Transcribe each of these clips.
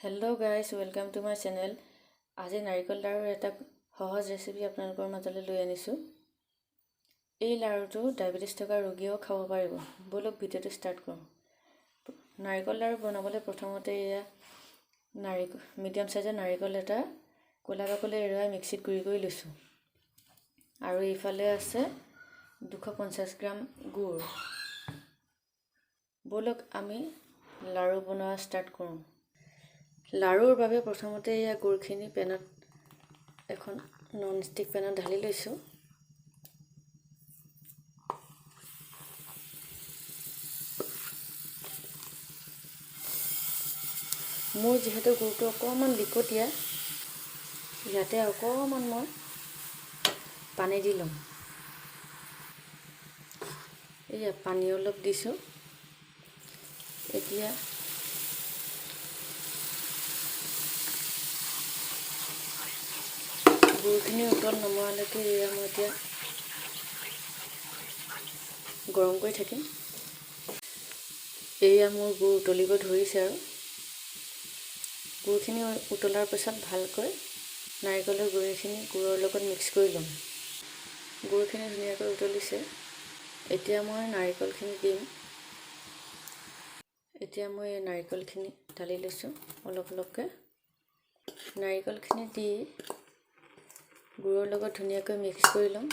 Hello guys, welcome to my channel. আজি নাৰিকল লাৰুৰ এটা সহজ ৰেচিপি আপোনালোকৰ মাজলৈ লৈ আনিছো। এই লাৰুটো ডায়াবেটিস থকা ৰোগীও খাব পাৰিব। বলক ভিডিওটো ষ্টাৰ্ট কৰোঁ। নাৰিকল লাৰু বনাবলৈ প্ৰথমতে এয়া মিডিয়াম সাইজৰ নাৰিকল এটা কোলা বাকলি এৰুৱাই মিক্সিত গুৰি কৰি লৈছো। আৰু ইফালে আছে 250 গ্ৰাম গুড়। বলক আমি লাৰু বনোৱা ষ্টাৰ্ট কৰোঁ। লাৰুৰ বাবে প্ৰথমতে এয়া গুড়খিনি পেনত এখন নন ষ্টিক পেনত ঢালি লৈছো। মোৰ যেহেতু গুড়টো অকমান লিকটিয়া, ইয়াতে অকমান মই পানী দি লম। এয়া পানী অলপ দিছো। এতিয়া গুড়খিনি উতল নমৰালৈকে এয়া মই এতিয়া গৰম কৰি থাকিম। এয়া মোৰ গুড় উতলিব ধৰিছে আৰু গুড়খিনি উতলাৰ পিছত ভালকৈ নাৰিকলৰ গুড়িখিনি গুড়ৰ লগত মিক্স কৰি ল'ম। গুড়খিনি ধুনীয়াকৈ উতলিছে। এতিয়া মই নাৰিকলখিনি দিম। এতিয়া মই এই নাৰিকলখিনি ঢালি লৈছো অলপ অলপকৈ। নাৰিকলখিনি দি গুড়ৰ লগত ধুনীয়াকৈ মিক্স কৰি ল'ম।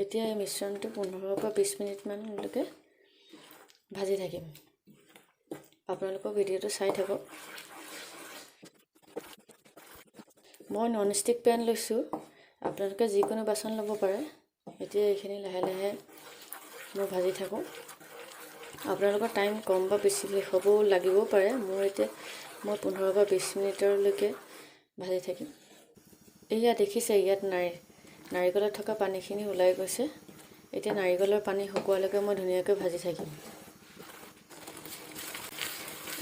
এতিয়া এই মিশ্ৰণটো 15 পৰা 20 মিনিট মানলৈকে ভাজি থাকিম। আপোনালোকৰ ভিডিওটো চাই থাকক। মই নন ষ্টিক পেন লৈছো, আপোনালোকে যিকোনো বাচন ল'ব পাৰে। এতিয়া এইখিনি লাহে লাহে মই ভাজি থাকোঁ। আপোনালোকৰ টাইম কম বা বেছি হ'ব লাগিব পাৰে। মই 15 বা 20 মিনিটলৈকে ভাজি থাকিম। এয়া দেখিছে, ইয়াত নাৰিকলত থকা পানীখিনি ওলাই গৈছে। এতিয়া নাৰিকলৰ পানী শুকোৱালৈকে মই ধুনীয়াকৈ ভাজি থাকিম।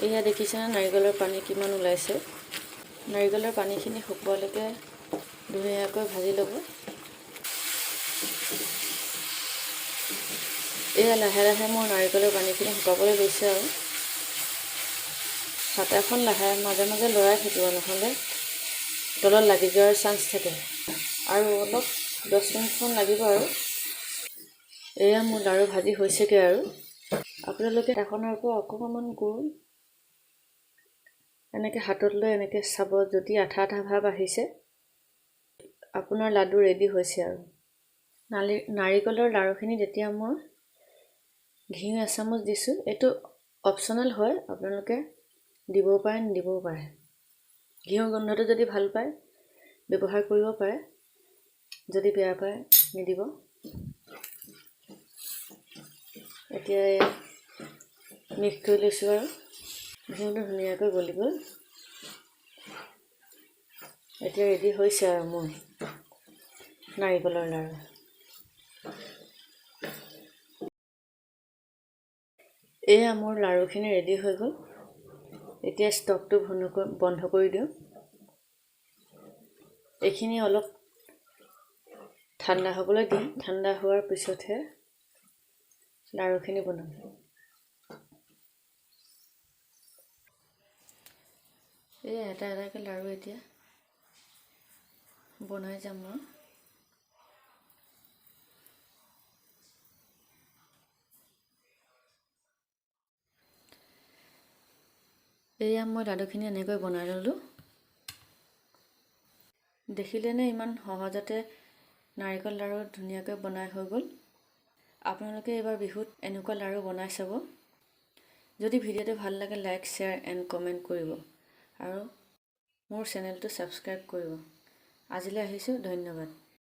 এয়া দেখিছেনে নাৰিকলৰ পানী কিমান ওলাইছে। নাৰিকলৰ পানীখিনি শুকোৱালৈকে ধুনীয়াকৈ ভাজি ল'ব। এয়া লাহে লাহে মোৰ নাৰিকলৰ পানীখিনি শুকাবলৈ লৈছে আৰু হাতাখন মাজে মাজে লৰাই থাকিব, নহ'লে তলত লাগি যোৱাৰ চান্স থাকে। আৰু অলপ 10 মিনিটমান লাগিব আৰু এয়া মোৰ লাৰু ভাজি হৈছেগৈ। আৰু আপোনালোকে এখনৰ পৰা অকণমান গুড় এনেকৈ হাতত লৈ এনেকৈ চাব, যদি আঠা আঠা ভাৱ আহিছে আপোনাৰ লাডু ৰেডি হৈছে। আৰু নাৰিকলৰ লাৰুখিনি যেতিয়া মই ঘিউ এচামুচ দিছোঁ, এইটো অপশ্যনেল হয়, আপোনালোকে দিবও পাৰে নিদিবও পাৰে। ঘিউৰ গোন্ধটো যদি ভাল পায় ব্যৱহাৰ কৰিব পাৰে, যদি বেয়া পায় নিদিব। এতিয়া মিক্স কৰি লৈছোঁ আৰু ঘিউটো ধুনীয়াকৈ গলি গ'ল। এতিয়া ৰেডি হৈছে আৰু মোৰ নাৰিকলৰ লাৰু। এয়া মোৰ লাৰুখিনি ৰেডি হৈ গ'ল। এতিয়া ষ্টভটো বন্ধ কৰি দিওঁ। এইখিনি অলপ ঠাণ্ডা হ'বলৈ দিম। ঠাণ্ডা হোৱাৰ পিছতহে লাৰুখিনি বনাম। এয়া এটা এটাকৈ লাৰু এতিয়া বনাই যাম মই। এয়া মই লাডুখিনি এনেকৈ বনাই ল'লোঁ। দেখিলেনে ইমান সহজতে নাৰিকল লাৰু ধুনীয়াকৈ বনাই হৈ গ'ল। আপোনালোকে এইবাৰ বিহুত এনেকুৱা লাৰু বনাই চাব। যদি ভিডিঅ'টো ভাল লাগে লাইক, শ্বেয়াৰ এণ্ড কমেণ্ট কৰিব আৰু মোৰ চেনেলটো ছাবস্ক্ৰাইব কৰিব। আজিলৈ আহিছোঁ, ধন্যবাদ।